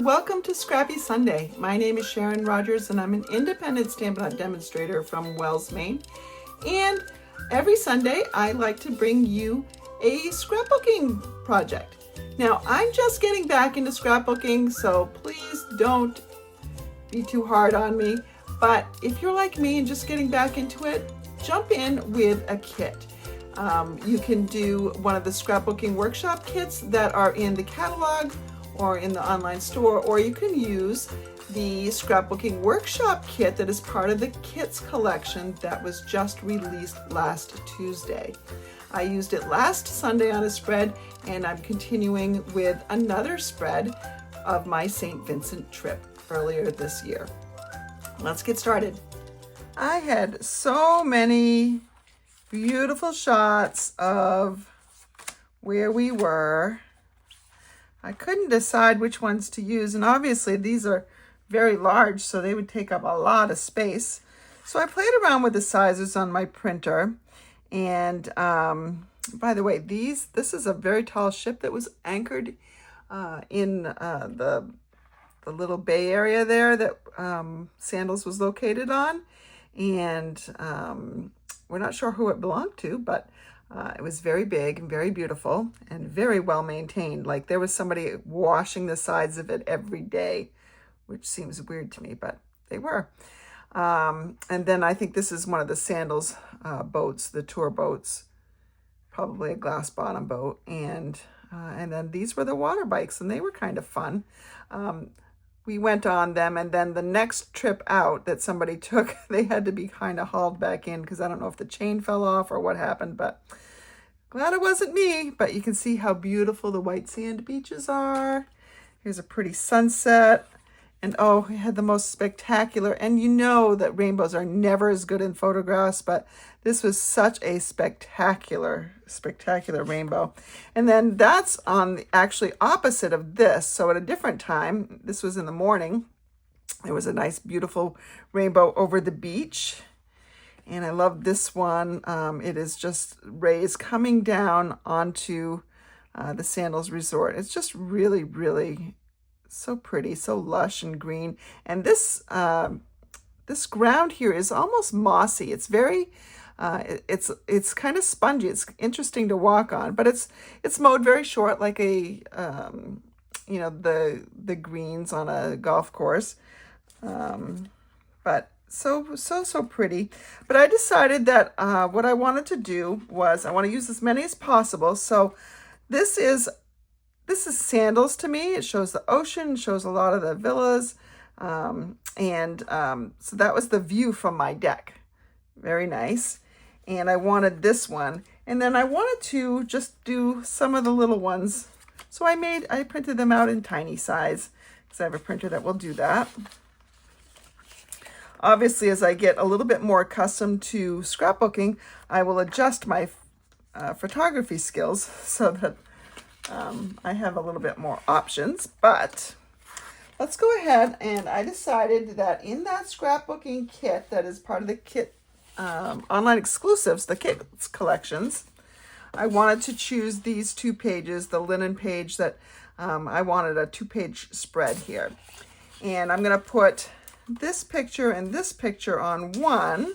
and welcome to Scrappy Sunday. My name is Sharon Rogers and I'm an independent Stampin' Up! Demonstrator from Wells, Maine. And every Sunday I like to bring you a scrapbooking project. Now I'm just getting back into scrapbooking, so please don't be too hard on me. But if you're like me and just getting back into it, jump in with a kit. You can do one of the scrapbooking workshop kits that are in the catalog or in the online store, or you can use the scrapbooking workshop kit that is part of the kits collection that was just released last Tuesday. I used it last Sunday on a spread, and I'm continuing with another spread of my St. Vincent trip earlier this year. Let's get started. I had so many beautiful shots of where we were. I couldn't decide which ones to use, and obviously these are very large, so they would take up a lot of space. So I played around with the sizes on my printer, and by the way, this is a very tall ship that was anchored in the little bay area there that Sandals was located on, and we're not sure who it belonged to, but it was very big and very beautiful and very well maintained. Like there was somebody washing the sides of it every day, which seems weird to me, but they were. And then I think this is one of the Sandals boats, the tour boats, probably a glass bottom boat. And then these were the water bikes, and they were kind of fun. We went on them, and then the next trip out that somebody took, they had to be kind of hauled back in because I don't know if the chain fell off or what happened, but glad it wasn't me. But you can see how beautiful the white sand beaches are. Here's a pretty sunset. And oh, we had the most spectacular, and you know that rainbows are never as good in photographs, but this was such a spectacular rainbow. And then that's on the actually opposite of this. So at a different time, this was in the morning, there was a nice, beautiful rainbow over the beach. And I love this one. It is just rays coming down onto the Sandals Resort. It's just really, really so pretty, so lush and green. And this this ground here is almost mossy. It's very it's kind of spongy. It's interesting to walk on, but it's mowed very short, like a you know, the greens on a golf course. But so pretty. But I decided that what I wanted to do was I want to use as many as possible. So this is Sandals to me. It shows the ocean, shows a lot of the villas. So that was the view from my deck. Very nice. And I wanted this one. And then I wanted to just do some of the little ones. So I printed them out in tiny size because I have a printer that will do that. Obviously, as I get a little bit more accustomed to scrapbooking, I will adjust my photography skills so that I have a little bit more options. But let's go ahead, and I decided that in that scrapbooking kit that is part of the kit online exclusives, the kits collections, I wanted to choose these 2 pages, the linen page that I wanted a 2-page spread here. And I'm going to put this picture and this picture on one,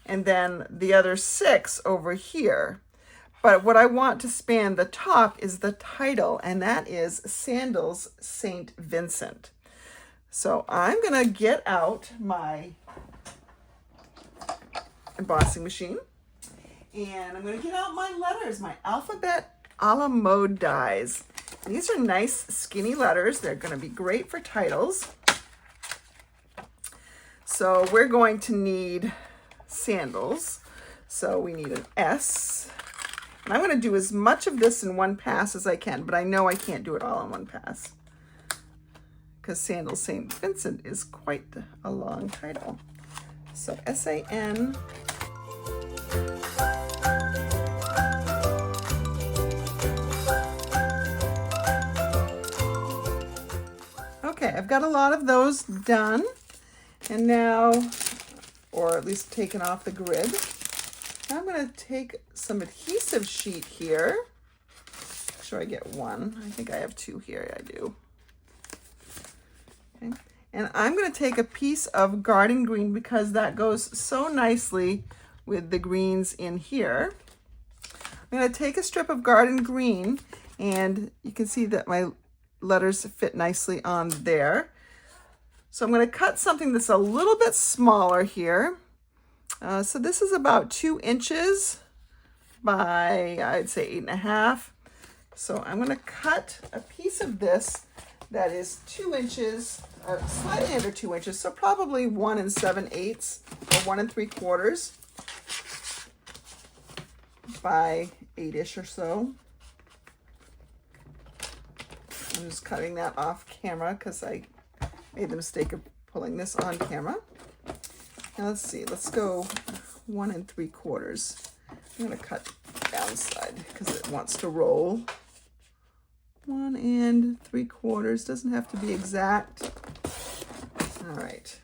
and then the other 6 over here. But what I want to span the top is the title, and that is Sandals St. Vincent. So I'm going to get out my embossing machine, and I'm going to get out my letters, my alphabet a la mode dies. These are nice skinny letters. They're going to be great for titles. So we're going to need Sandals. So we need an S. And I'm going to do as much of this in one pass as I can, but I know I can't do it all in one pass because Sandals St. Vincent is quite a long title. So S-A-N. Okay, I've got a lot of those done. And now, or at least taken off the grid. I'm going to take some adhesive sheet here. Make sure I get one. I think I have 2 here. I do. Okay. And I'm going to take a piece of garden green because that goes so nicely with the greens in here. I'm going to take a strip of garden green, and you can see that my letters fit nicely on there. So I'm going to cut something that's a little bit smaller here. So this is about 2 inches by, I'd say, 8.5. So I'm going to cut a piece of this that is 2 inches, slightly under 2 inches, so probably 1 7/8 or 1 3/4 by 8-ish or so. I'm just cutting that off camera because I made the mistake of pulling this on camera. Now let's see, let's go 1 3/4. I'm going to cut downside because it wants to roll. 1 3/4, doesn't have to be exact. All right.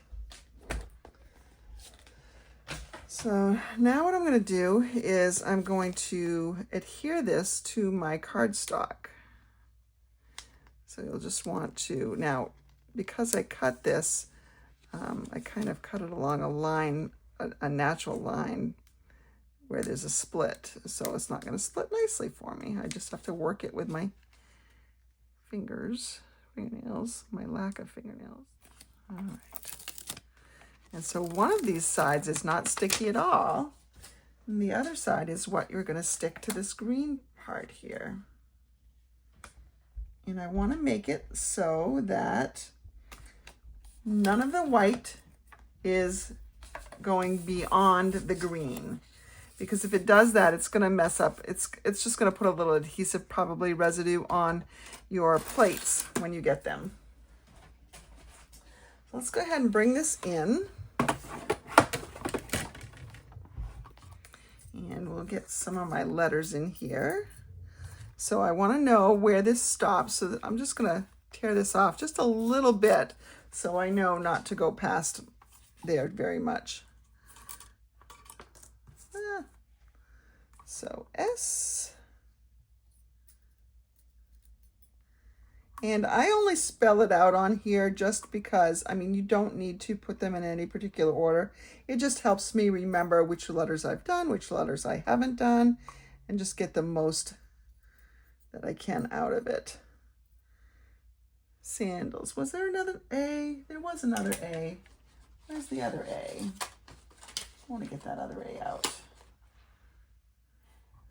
So now what I'm going to do is I'm going to adhere this to my cardstock. So you'll just want to, now because I cut this, I kind of cut it along a line, a natural line where there's a split. So it's not going to split nicely for me. I just have to work it with my fingernails, my lack of fingernails. All right. And so one of these sides is not sticky at all. And the other side is what you're going to stick to this green part here. And I want to make it so that none of the white is going beyond the green. Because if it does that, it's going to mess up. It's just going to put a little adhesive, probably residue, on your plates when you get them. So let's go ahead and bring this in. And we'll get some of my letters in here. So I want to know where this stops. So that I'm just going to tear this off just a little bit so I know not to go past there very much. So S. And I only spell it out on here just because, I mean, you don't need to put them in any particular order. It just helps me remember which letters I've done, which letters I haven't done, and just get the most that I can out of it. Sandals. Was there another A? There was another A. Where's the other A? I want to get that other A out.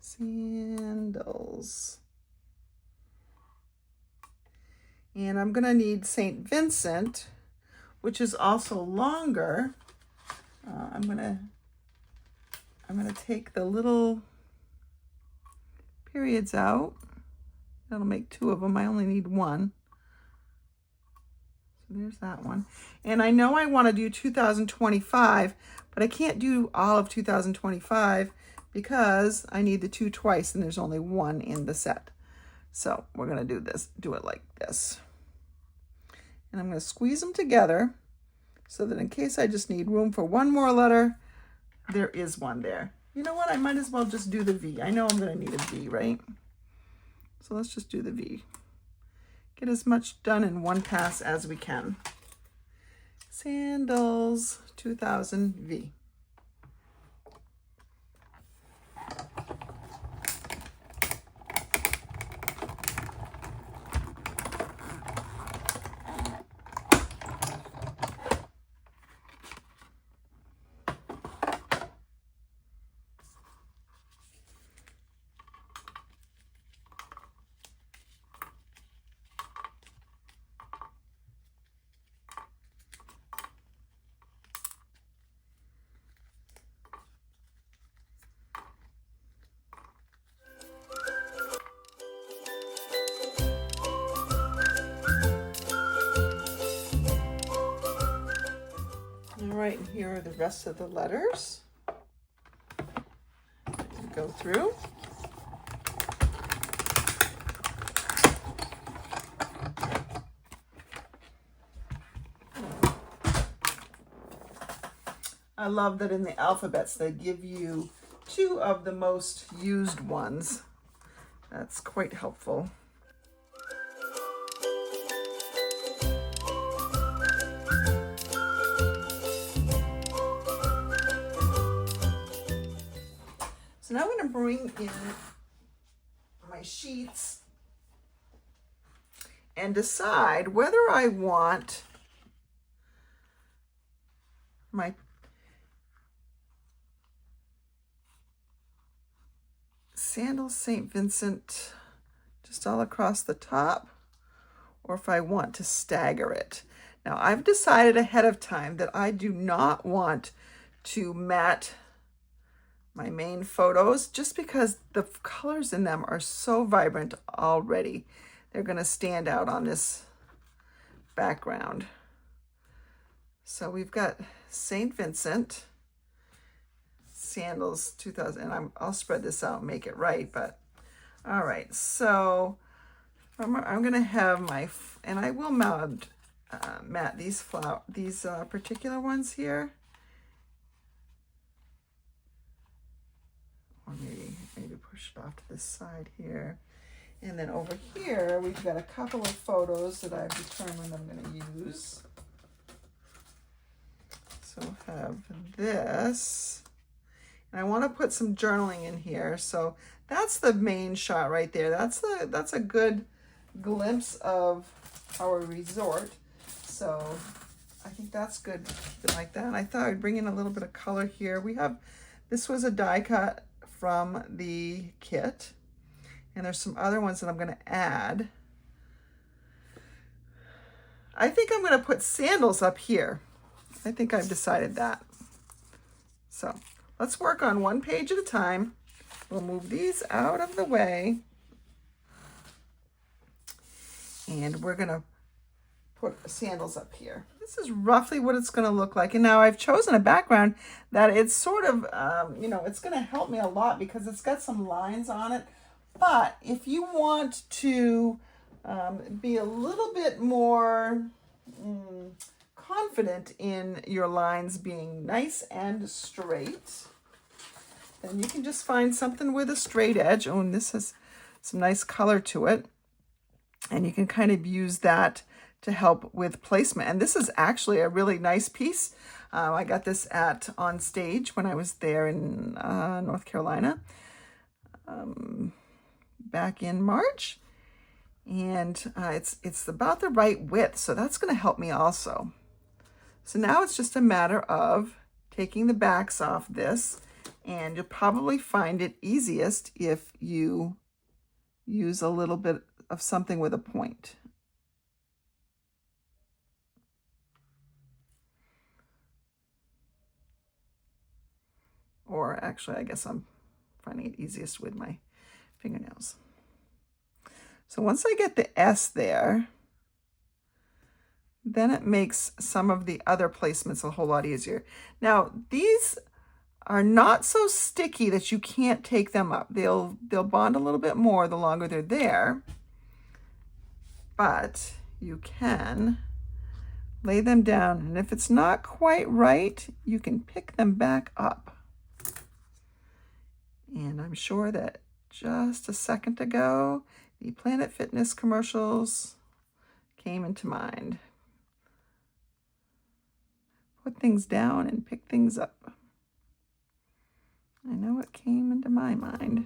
Sandals. And I'm going to need St. Vincent, which is also longer. I'm going to take the little periods out. That'll make 2 of them. I only need 1. So there's that one. And I know I want to do 2025, but I can't do all of 2025 because I need the 2 twice and there's only 1 in the set. So we're going to do it like this. And I'm going to squeeze them together so that in case I just need room for 1 more letter, there is one there. You know what? I might as well just do the V. I know I'm going to need a V, right? So let's just do the V. Get as much done in one pass as we can. Sandals 2000 V. All right, and here are the rest of the letters to go through. I love that in the alphabets they give you 2 of the most used ones. That's quite helpful. So now I'm going to bring in my sheets and decide whether I want my sandals St. Vincent just all across the top, or if I want to stagger it. Now I've decided ahead of time that I do not want to matte my main photos just because the colors in them are so vibrant already. They're going to stand out on this background. So we've got St. Vincent sandals 2000, and I'll spread this out and make it right, but all right. So I'm going to have my, and I will matte these particular ones here. Or maybe push it off to this side here. And then over here, we've got a couple of photos that I've determined I'm going to use. So I'll have this. And I want to put some journaling in here. So that's the main shot right there. That's a good glimpse of our resort. So I think that's good like that. And I thought I'd bring in a little bit of color here. This was a die cut from the kit, and there's some other ones that I'm going to add. I think I'm going to put sandals up here. I think I've decided that. So let's work on one page at a time. We'll move these out of the way, and we're going to put sandals up here. This is roughly what it's going to look like. And now I've chosen a background that it's sort of, it's going to help me a lot because it's got some lines on it. But if you want to be a little bit more confident in your lines being nice and straight, then you can just find something with a straight edge. Oh, and this has some nice color to it. And you can kind of use that to help with placement. And this is actually a really nice piece. I got this on stage when I was there in North Carolina back in March. And it's about the right width, so that's going to help me also. So now it's just a matter of taking the backs off this, and you'll probably find it easiest if you use a little bit of something with a point. Or actually, I guess I'm finding it easiest with my fingernails. So once I get the S there, then it makes some of the other placements a whole lot easier. Now, these are not so sticky that you can't take them up. They'll bond a little bit more the longer they're there, but you can lay them down, and if it's not quite right, you can pick them back up. And I'm sure that just a second ago, the Planet Fitness commercials came into mind. Put things down and pick things up. I know it came into my mind.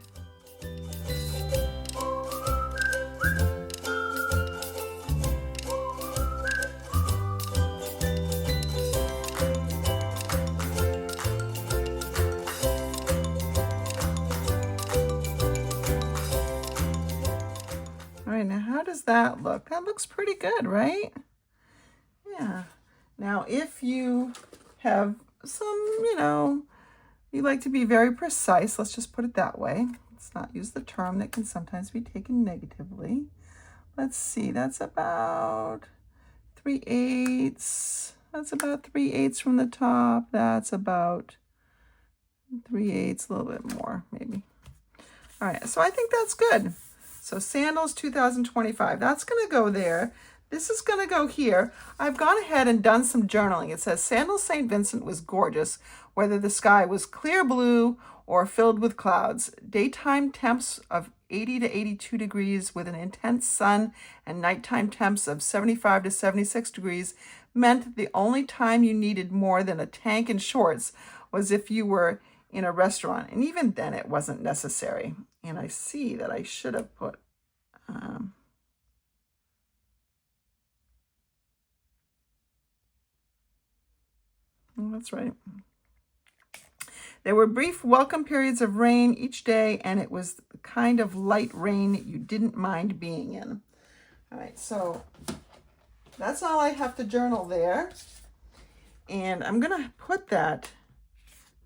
All right, now how does that look? That looks pretty good, right? Yeah. Now, if you have some, you like to be very precise, let's just put it that way. Let's not use the term that can sometimes be taken negatively. Let's see, that's about 3/8. That's about 3/8 from the top. That's about 3/8, a little bit more, maybe. All right, so I think that's good. So sandals 2025, that's going to go there. This is going to go here. I've gone ahead and done some journaling. It says, Sandals St. Vincent was gorgeous, whether the sky was clear blue or filled with clouds. Daytime temps of 80 to 82 degrees with an intense sun, and nighttime temps of 75 to 76 degrees meant the only time you needed more than a tank and shorts was if you were in a restaurant. And even then it wasn't necessary. And I see that I should have put, oh, that's right. There were brief welcome periods of rain each day, and it was the kind of light rain you didn't mind being in. All right, so that's all I have to journal there. And I'm gonna put that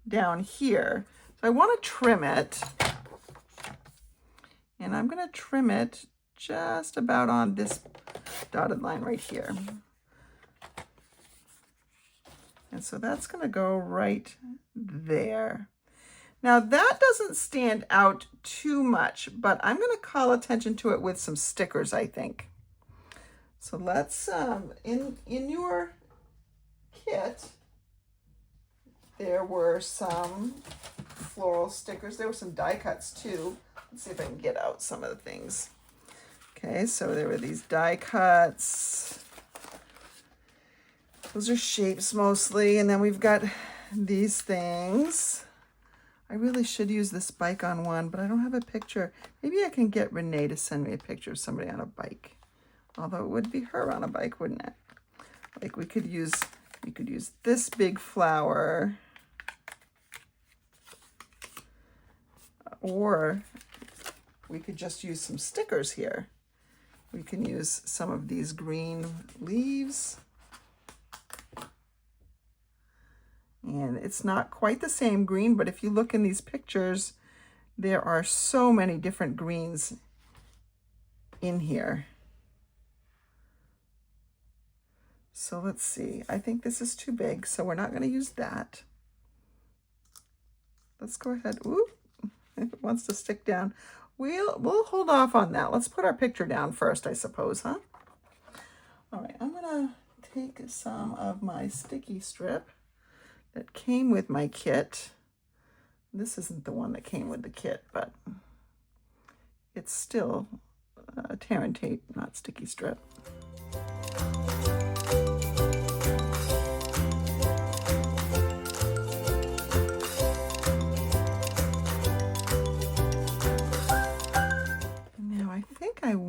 down here. So I wanna trim it. And I'm gonna trim it just about on this dotted line right here. And so that's gonna go right there. Now that doesn't stand out too much, but I'm gonna call attention to it with some stickers, I think. So let's, in your kit, there were some floral stickers. There were some die cuts too. Let's see if I can get out some of the things. Okay, so there were these die cuts. Those are shapes mostly. And then we've got these things. I really should use this bike on one, but I don't have a picture. Maybe I can get Renee to send me a picture of somebody on a bike. Although it would be her on a bike, wouldn't it? Like we could use this big flower, or we could just use some stickers here. We can use some of these green leaves. And it's not quite the same green, but if you look in these pictures, there are so many different greens in here. So let's see, I think this is too big, so we're not going to use that. Let's go ahead. Ooh, if it wants to stick down, we'll hold off on that. Let's put our picture down first, I suppose, huh? All right, I'm going to take some of my sticky strip that came with my kit. This isn't the one that came with the kit, but it's still tear and tape, not sticky strip. Now I think I'm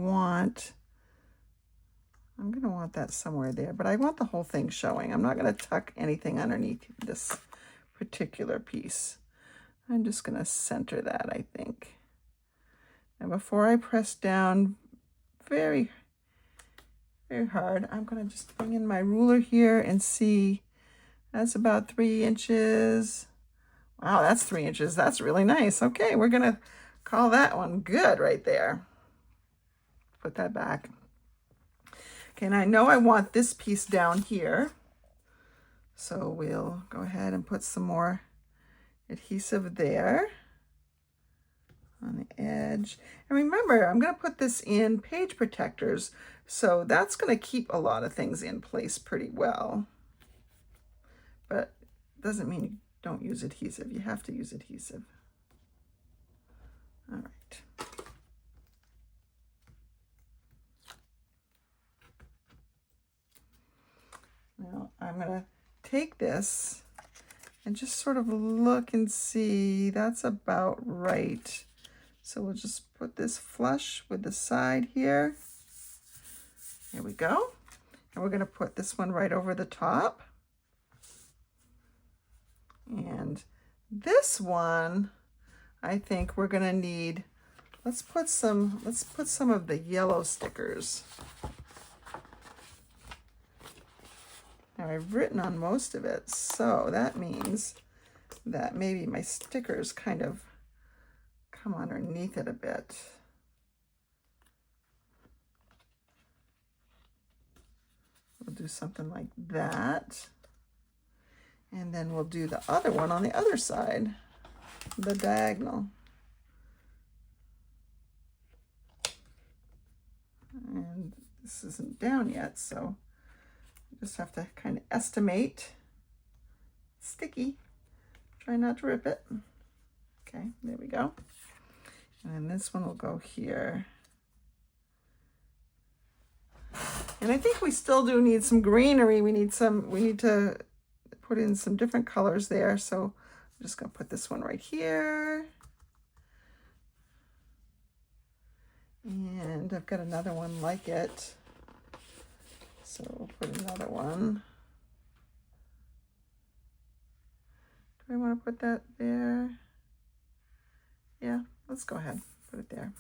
going to want that somewhere there, but I want the whole thing showing. I'm not going to tuck anything underneath this particular piece. I'm just going to center that, I think. And before I press down very, very hard, I'm going to just bring in my ruler here and see. That's about 3 inches. Wow, that's 3 inches. That's really nice. Okay, we're going to call that one good right there. Put that back. Okay, and I know I want this piece down here. So we'll go ahead and put some more adhesive there on the edge. And remember, I'm going to put this in page protectors. So that's going to keep a lot of things in place pretty well. But it doesn't mean you don't use adhesive. You have to use adhesive. All right. Now I'm going to take this and just sort of look and see. That's about right. So we'll just put this flush with the side here. There we go. And we're going to put this one right over the top. And this one, I think we're going to need, let's put some of the yellow stickers. Now I've written on most of it, so that means that maybe my stickers kind of come underneath it a bit. We'll do something like that. And then we'll do the other one on the other side, the diagonal. And this isn't down yet, so just have to kind of estimate. Sticky. Try not to rip it. Okay, there we go. And then this one will go here. And I think we still do need some greenery. We need to put in some different colors there. So I'm just going to put this one right here. And I've got another one like it. So we'll put another one. Do I want to put that there? Yeah, let's go ahead, put it there.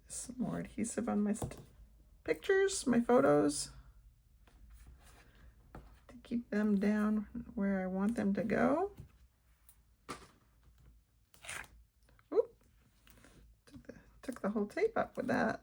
Some more adhesive on my pictures, my photos, to keep them down where I want them to go. Oop, took the whole tape up with that.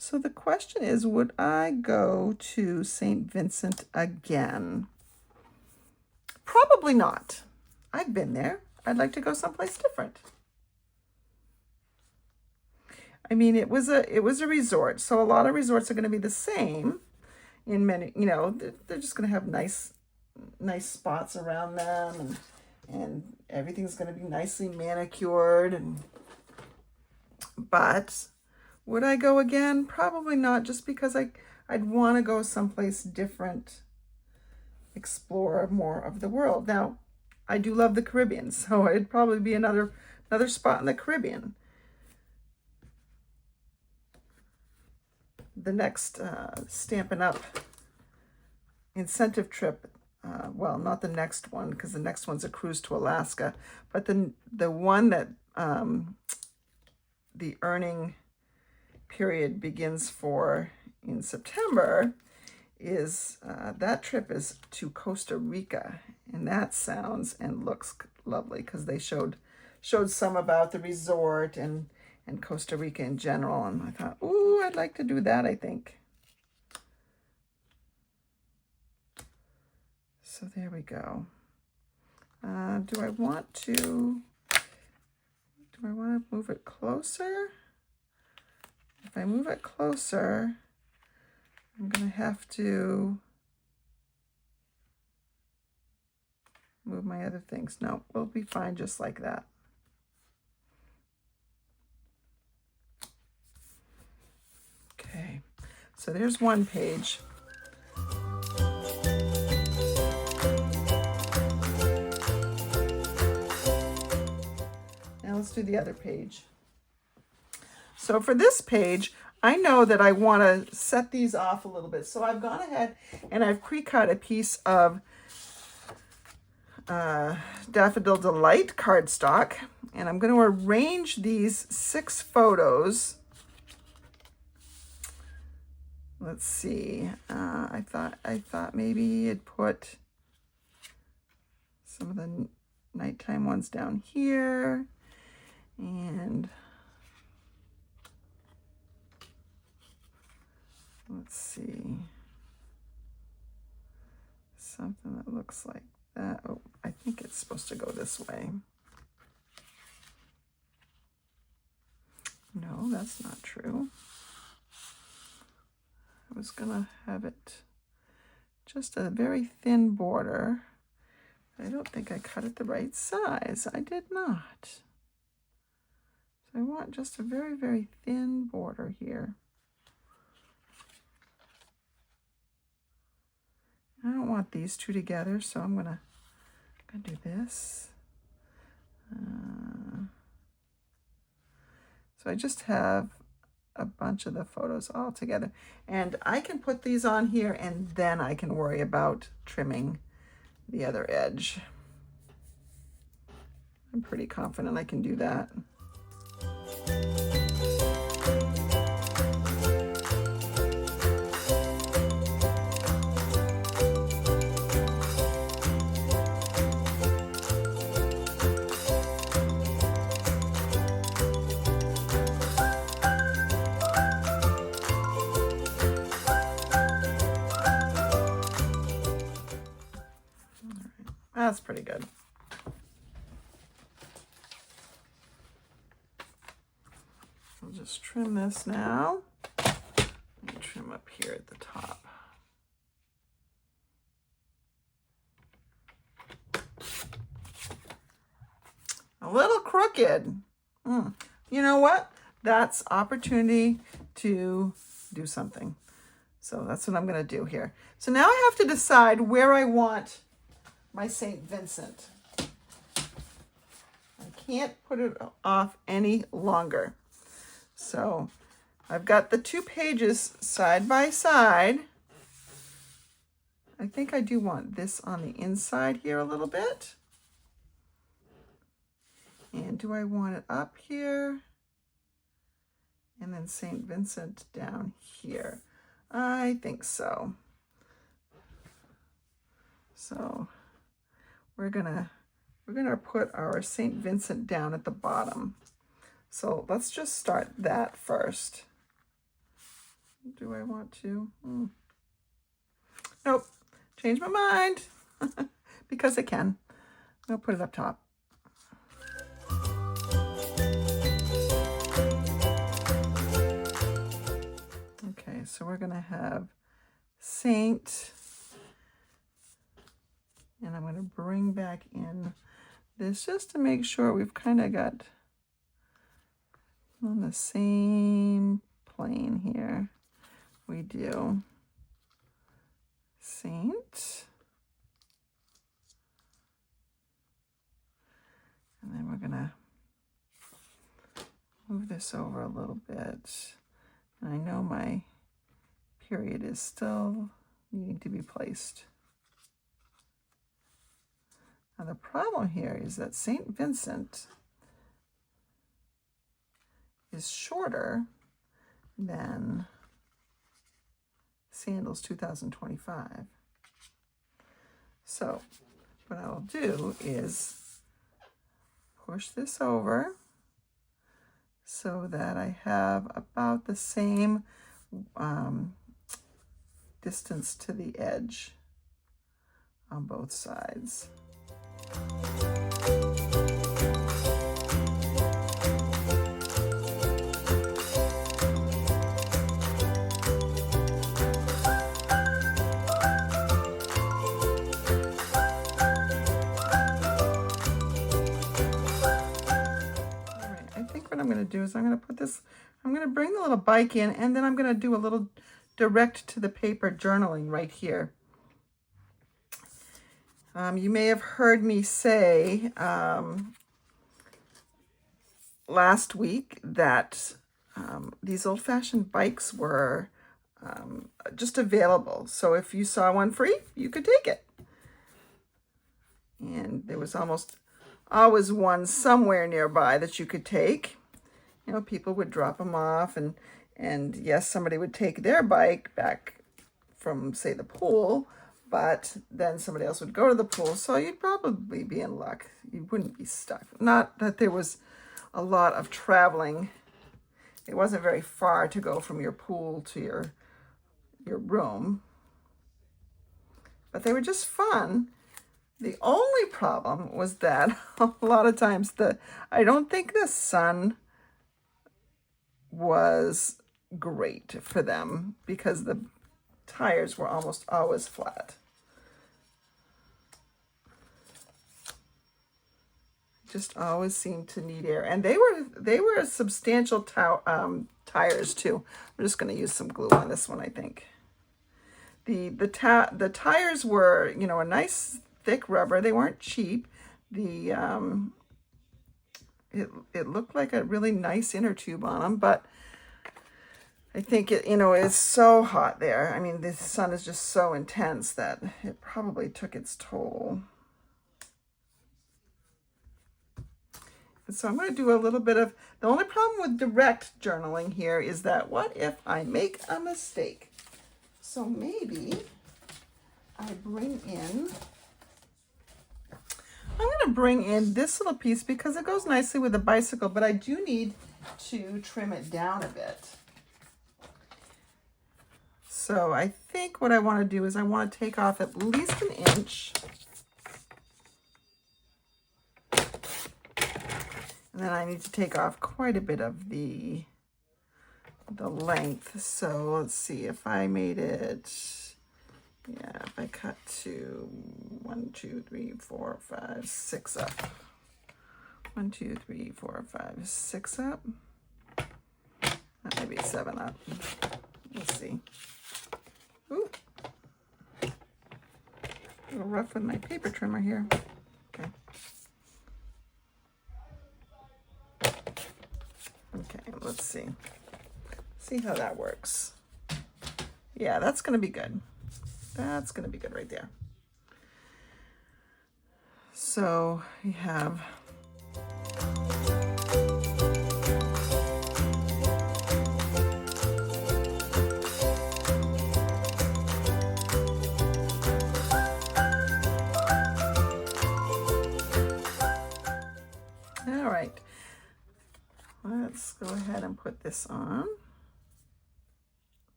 So the question is, would I go to St. Vincent again? Probably not. I've been there. I'd like to go someplace different. I mean, it was a resort, so a lot of resorts are going to be the same. In many, you know, they're just going to have nice spots around them, and everything's going to be nicely manicured. But would I go again? Probably not, just because I'd want to go someplace different, explore more of the world. Now, I do love the Caribbean, so it'd probably be another spot in the Caribbean. The next Stampin' Up! Incentive trip, well, not the next one, because the next one's a cruise to Alaska, but the one that the earning period begins for in September is that trip is to Costa Rica, and that sounds and looks lovely, because they showed some about the resort and Costa Rica in general, and I thought, ooh, I'd like to do that, I think. So there we go. Do I want to move it closer? If I move it closer, I'm going to have to move my other things. No, we'll be fine just like that. Okay, so there's one page. Now let's do the other page. So for this page, I know that I want to set these off a little bit. So I've gone ahead and I've pre-cut a piece of Daffodil Delight cardstock, and I'm going to arrange these 6 photos. Let's see. I thought maybe you'd put some of the nighttime ones down here, and let's see, something that looks like that. Oh, I think it's supposed to go this way. No, that's not true. I was gonna have it just a very thin border. I don't think I cut it the right size. I did not. So I want just a very, very thin border here. I don't want these two together, so I'm gonna do this. So I just have a bunch of the photos all together, and I can put these on here, and then I can worry about trimming the other edge. I'm pretty confident I can do that. That's pretty good. just trim this now. And trim up here at the top. A little crooked. You know what? That's opportunity to do something. So that's what I'm going to do here. So now I have to decide where I want my St. Vincent. I can't put it off any longer. So I've got the 2 pages side by side. I think I do want this on the inside here a little bit. And do I want it up here? And then St. Vincent down here. I think so. So we're gonna put our St. Vincent down at the bottom. So let's just start that first. Do I want to? Nope. Change my mind. Because I can. I'll put it up top. Okay, so we're going to have Saint, and I'm going to bring back in this just to make sure we've kind of got on the same plane here. We do Saint, and then we're going to move this over a little bit. And I know my period is still needing to be placed. Now the problem here is that St. Vincent is shorter than Sandals 2025. So what I'll do is push this over so that I have about the same distance to the edge on both sides. What I'm going to do is I'm going to put this, I'm going to bring the little bike in, and then I'm going to do a little direct to the paper journaling right here. You may have heard me say last week that these old-fashioned bikes were just available. So if you saw one free, you could take it. And there was almost always one somewhere nearby that you could take. You know, people would drop them off, and yes, somebody would take their bike back from, say, the pool, but then somebody else would go to the pool, so you'd probably be in luck. You wouldn't be stuck. Not that there was a lot of traveling. It wasn't very far to go from your pool to your room, but they were just fun. The only problem was that a lot of times I don't think the sun was great for them because the tires were almost always flat. Just always seemed to need air, and they were substantial tires too. I'm just going to use some glue on this one. I think the tires were, you know, a nice thick rubber. They weren't cheap. It looked like a really nice inner tube on them, but I think it, you know, is so hot there. I mean, the sun is just so intense that it probably took its toll. And so I'm going to do a little bit of, the only problem with direct journaling here is that what if I make a mistake? So maybe I bring in, I'm going to bring in this little piece because it goes nicely with the bicycle, but I do need to trim it down a bit. So I think what I want to do is I want to take off at least an inch. And then I need to take off quite a bit of the the length. So let's see if I made it, yeah, if I cut to 1, 2, 3, 4, 5, 6 up. 1, 2, 3, 4, 5, 6 up. That might be 7 up. Let's see. Ooh. A little rough with my paper trimmer here. Okay. Okay, let's see. See how that works. Yeah, that's going to be good. That's going to be good right there. So we have all right. Let's go ahead and put this on.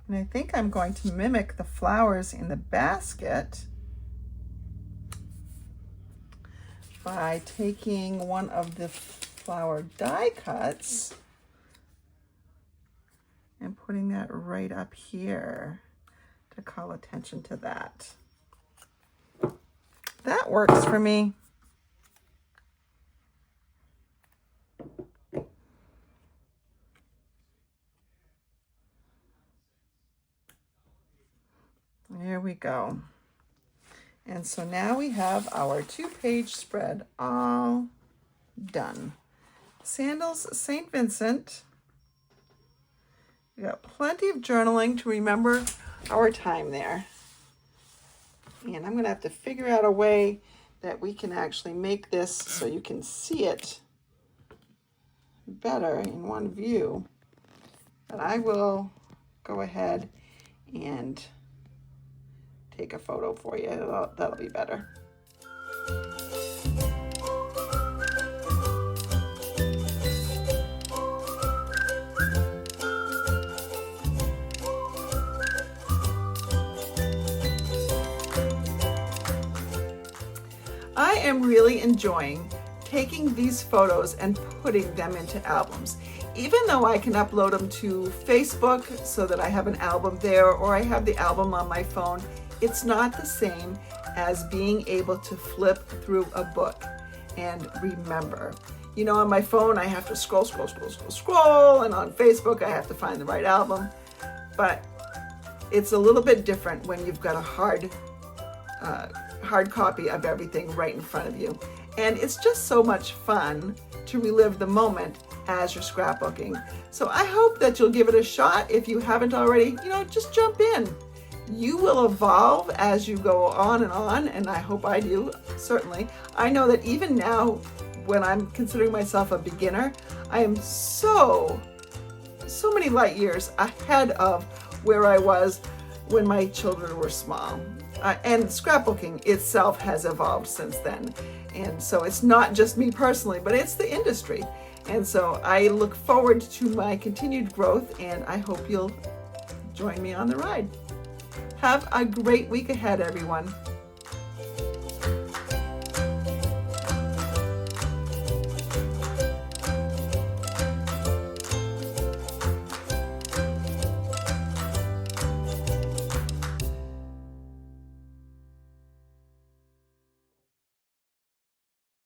And I think I'm going to mimic the flowers in the basket by taking one of the flower die cuts and putting that right up here to call attention to that. That works for me. There we go. And so now we have our 2-page spread all done. Sandals, St. Vincent. We got plenty of journaling to remember our time there. And I'm going to have to figure out a way that we can actually make this so you can see it better in one view. But I will go ahead and take a photo for you. That'll be better. I am really enjoying taking these photos and putting them into albums. Even though I can upload them to Facebook so that I have an album there, or I have the album on my phone, it's not the same as being able to flip through a book and remember. You know, on my phone, I have to scroll, and on Facebook, I have to find the right album. But it's a little bit different when you've got a hard copy of everything right in front of you. And it's just so much fun to relive the moment as you're scrapbooking. So I hope that you'll give it a shot. If you haven't already, you know, just jump in. You will evolve as you go on, and I hope I do, certainly. I know that even now, when I'm considering myself a beginner, I am so many light years ahead of where I was when my children were small. And scrapbooking itself has evolved since then. And so it's not just me personally, but it's the industry. And so I look forward to my continued growth, and I hope you'll join me on the ride. Have a great week ahead, everyone.